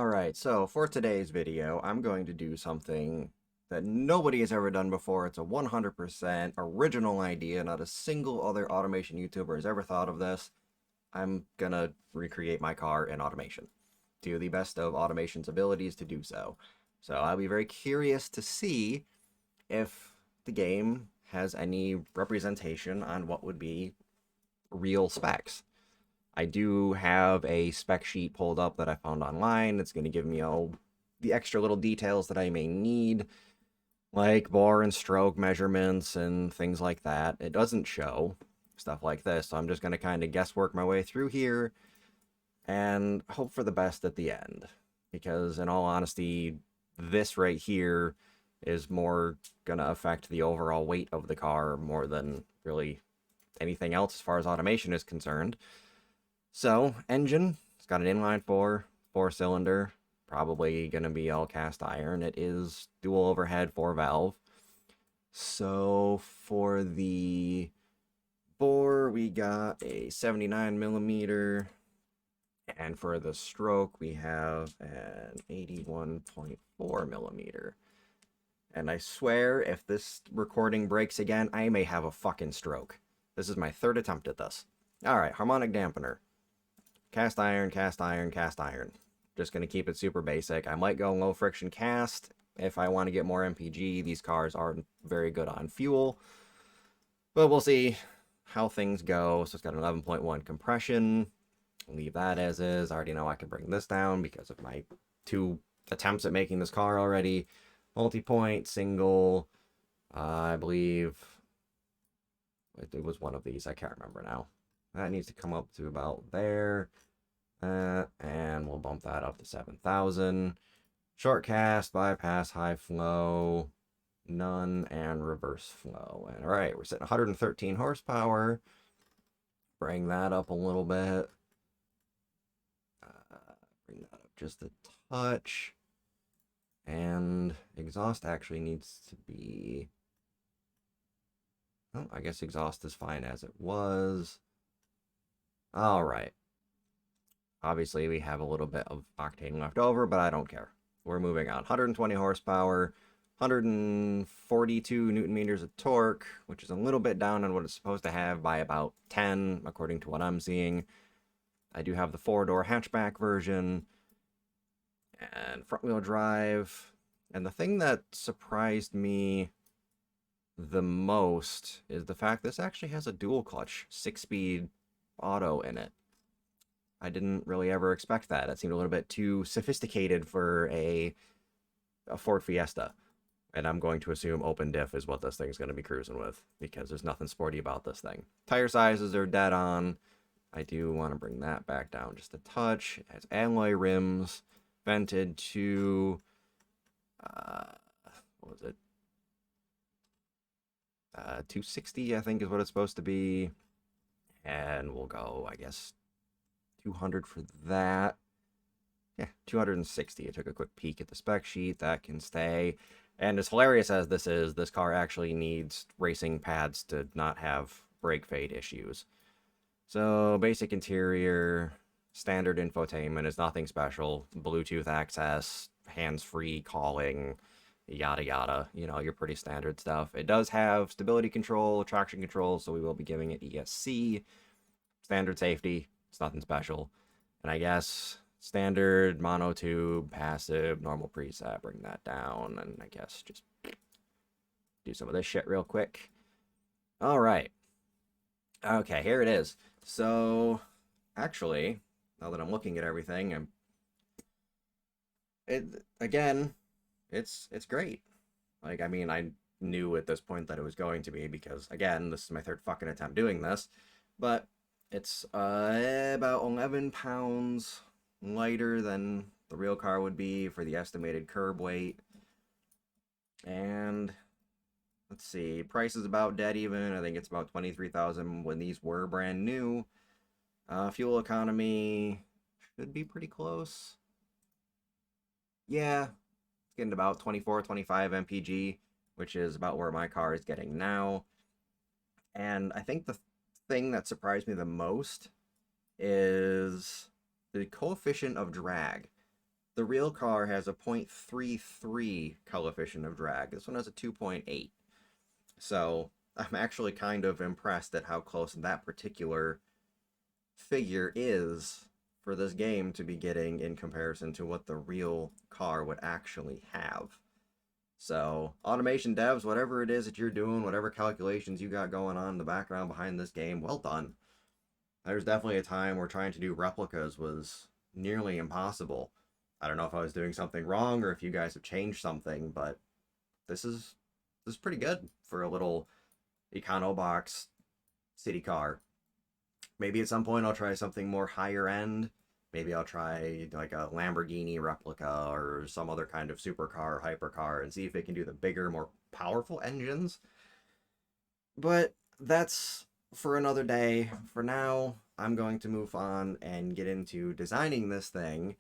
Alright, so for today's video, I'm going to do something that nobody has ever done before. It's a 100% original idea. Not a single other automation YouTuber has ever thought of this. I'm gonna recreate my car in automation to the best of automation's abilities to do so. So I'll be very curious to see if the game has any representation on what would be real specs. I do have a spec sheet pulled up that I found online. It's going to give me all the extra little details that I may need, like bore and stroke measurements and things like that. It doesn't show stuff like this, so I'm just going to kind of guesswork my way through here and hope for the best at the end. Because in all honesty, this right here is more going to affect the overall weight of the car more than really anything else as far as automation is concerned. So, engine, it's got an inline four-cylinder, probably going to be all cast iron. It is dual overhead 4-valve. So, for the bore, we got a 79 millimeter. And for the stroke, we have an 81.4 millimeter. And I swear, if this recording breaks again, I may have a fucking stroke. This is my third attempt at this. Alright, harmonic dampener. Cast iron, cast iron, cast iron. Just going to keep it super basic. I might go low friction cast if I want to get more MPG. These cars aren't very good on fuel. But we'll see how things go. So it's got an 11.1 compression. Leave that as is. I already know I can bring this down because of my 2 attempts at making this car already. Multi-point, single, I believe it was one of these. I can't remember now. That needs to come up to about there. And we'll bump that up to 7,000. Short cast, bypass, high flow, none, and reverse flow. And all right, we're sitting 113 horsepower. Bring that up a little bit. Bring that up just a touch. And exhaust actually needs to be... Oh, I guess exhaust is fine as it was. All right. Obviously, we have a little bit of octane left over, but I don't care. We're moving on. 120 horsepower, 142 newton meters of torque, which is a little bit down on what it's supposed to have by about 10, according to what I'm seeing. I do have the 4-door hatchback version and front-wheel drive. And the thing that surprised me the most is the fact this actually has a dual clutch 6-speed auto in it. I didn't really ever expect that. It seemed a little bit too sophisticated for a Ford Fiesta. And I'm going to assume open diff is what this thing's going to be cruising with, because there's nothing sporty about this thing. Tire sizes are dead on. I do want to bring that back down just a touch. It has alloy rims, vented to... what was it? 260, I think, is what it's supposed to be. And we'll go, I guess, 200 for that. Yeah, 260. I took a quick peek at the spec sheet. That can stay. And as hilarious as this is, this car actually needs racing pads to not have brake fade issues. So, basic interior, standard infotainment is nothing special. Bluetooth access, hands-free calling, yada yada. You know, your pretty standard stuff. It does have stability control, traction control, so we will be giving it ESC. Standard safety, it's nothing special. And I guess standard monotube, passive, normal preset, bring that down, and I guess just do some of this shit real quick. All right. Okay, here it is. So, actually, now that I'm looking at everything, again, it's great. Like, I mean, I knew at this point that it was going to be because, again, this is my 3rd fucking attempt doing this, but it's about 11 pounds lighter than the real car would be for the estimated curb weight. And let's see, price is about dead even. I think it's about 23,000 when these were brand new. Fuel economy should be pretty close. Yeah, it's getting about 24, 25 mpg, which is about where my car is getting now. And I think the thing that surprised me the most is the coefficient of drag. The real car has a 0.33 coefficient of drag. This one has a 2.8. So I'm actually kind of impressed at how close that particular figure is for this game to be getting in comparison to what the real car would actually have. So, automation devs, whatever it is that you're doing, whatever calculations you got going on in the background behind this game, well done. There's definitely a time where trying to do replicas was nearly impossible. I don't know if I was doing something wrong or if you guys have changed something, but this is this is pretty good for a little econo box city car. Maybe at some point I'll try something more higher end. Maybe I'll try like a Lamborghini replica or some other kind of supercar, hypercar, and see if it can do the bigger, more powerful engines. But that's for another day. For now, I'm going to move on and get into designing this thing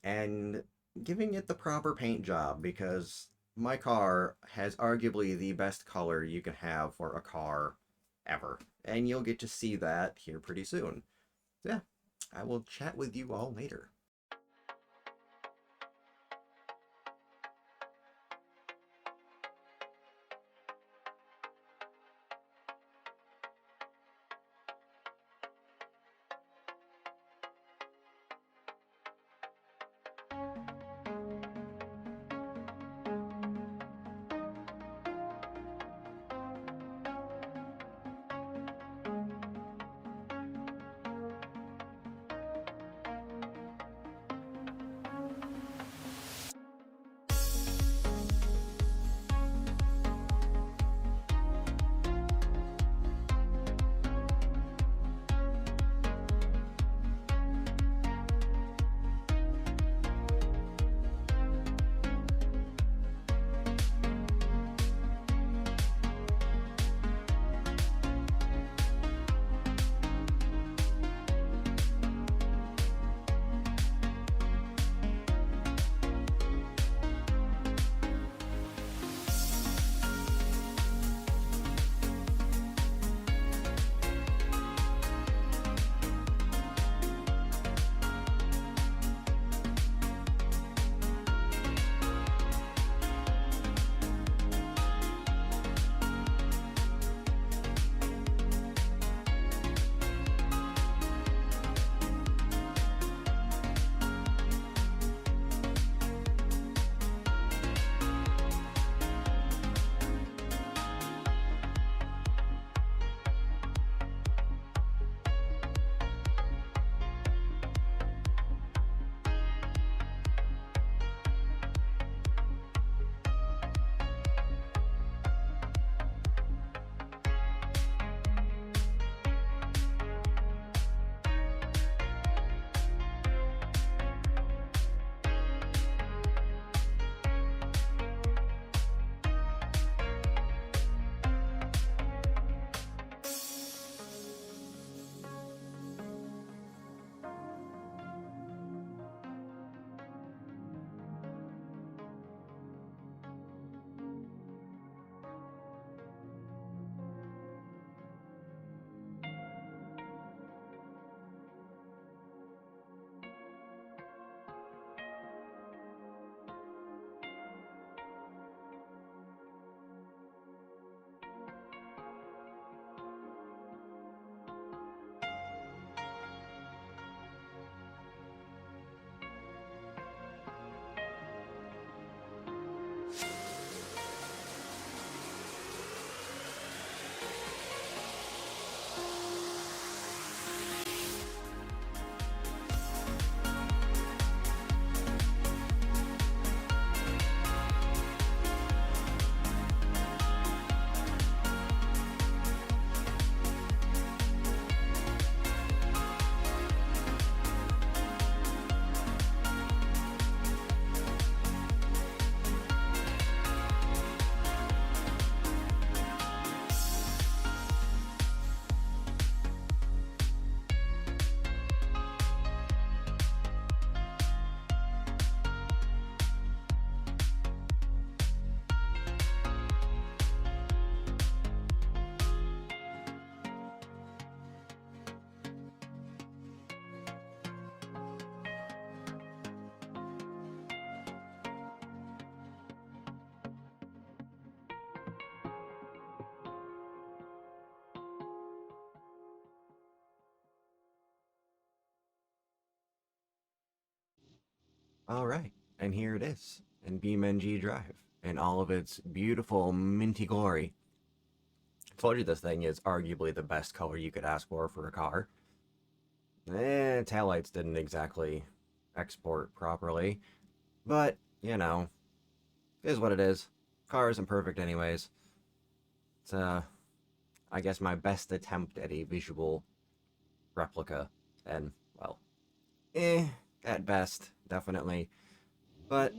and giving it the proper paint job because my car has arguably the best color you can have for a car ever. And you'll get to see that here pretty soon. So yeah, I will chat with you all later. Alright, and here it is, in BeamNG Drive, in all of its beautiful minty glory. I told you this thing is arguably the best color you could ask for a car. Taillights didn't exactly export properly, but, you know, it is what it is. Car isn't perfect anyways. It's, I guess my best attempt at a visual replica, and, well, at best, definitely. But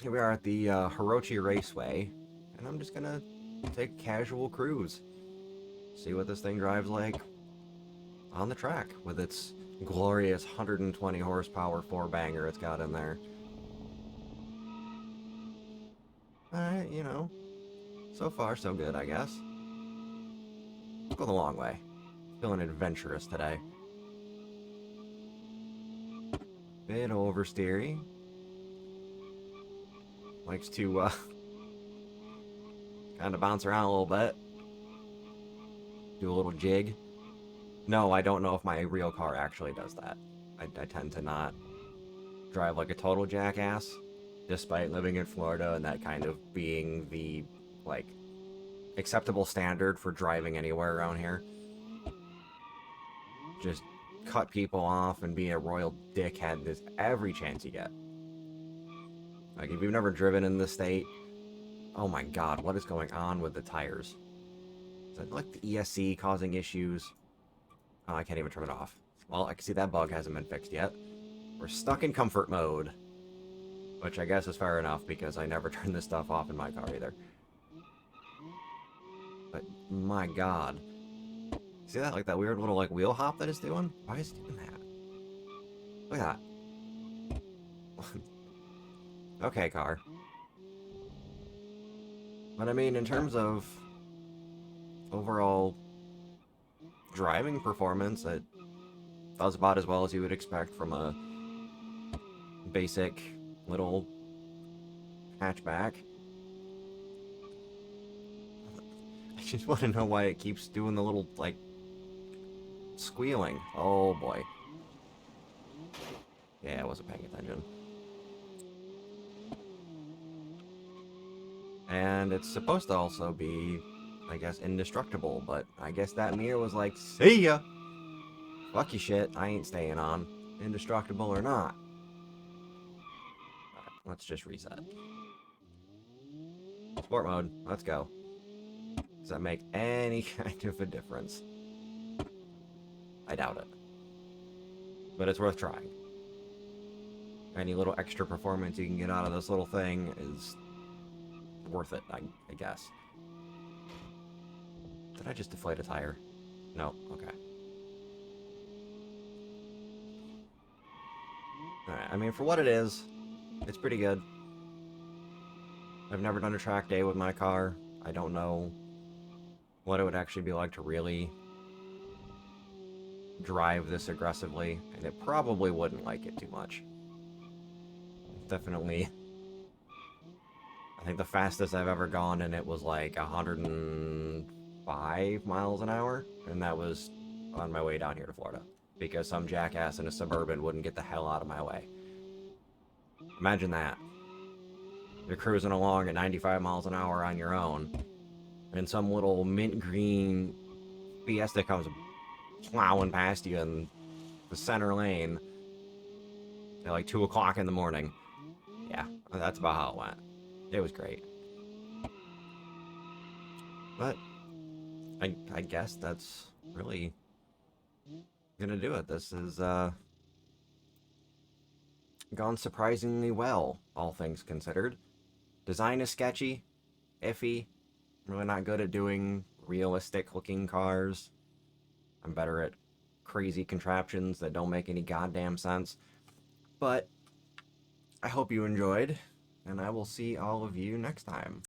here we are at the Hirochi Raceway, and I'm just gonna take a casual cruise. See what this thing drives like on the track with its glorious 120 horsepower four-banger it's got in there. Alright, you know, so far so good, I guess. Let's go the long way. Feeling adventurous today. Bit oversteery. Likes to kind of bounce around a little bit. Do a little jig. No, I don't know if my real car actually does that. I tend to not drive like a total jackass, despite living in Florida and that kind of being the, like, acceptable standard for driving anywhere around here. Just cut people off and be a royal dickhead this every chance you get. Like, if you've never driven in this state, oh my god, what is going on with the tires? Is that like the ESC causing issues? Oh, I can't even turn it off. Well, I can see that bug hasn't been fixed yet. We're stuck in comfort mode. Which I guess is fair enough, because I never turn this stuff off in my car either. But, my god. See that? Like that weird little, like, wheel hop that it's doing? Why is it doing that? Look at that. Okay, car. But I mean, in terms of overall driving performance, it does about as well as you would expect from a basic little hatchback. I just want to know why it keeps doing the little, like, squealing. Oh boy. Yeah, I wasn't paying attention. And it's supposed to also be, I guess, indestructible, but I guess that mirror was like, see ya! Fuck you shit, I ain't staying on. Indestructible or not. Alright, let's just reset. Sport mode, let's go. Does that make any kind of a difference? I doubt it. But it's worth trying. Any little extra performance you can get out of this little thing is worth it, I guess. Did I just deflate a tire? No, okay. Alright, I mean, for what it is, it's pretty good. I've never done a track day with my car. I don't know what it would actually be like to really drive this aggressively, and it probably wouldn't like it too much. Definitely. I think the fastest I've ever gone in it was like 105 miles an hour, and that was on my way down here to Florida, because some jackass in a Suburban wouldn't get the hell out of my way. Imagine that. You're cruising along at 95 miles an hour on your own, and some little mint green Fiesta comes plowing past you in the center lane at like 2 o'clock in the morning. Yeah, that's about how it went. It was great. But I guess that's really gonna do it. This has gone surprisingly well, all things considered. Design is sketchy, iffy. I'm really not good at doing realistic looking cars. I'm better at crazy contraptions that don't make any goddamn sense. But I hope you enjoyed, and I will see all of you next time.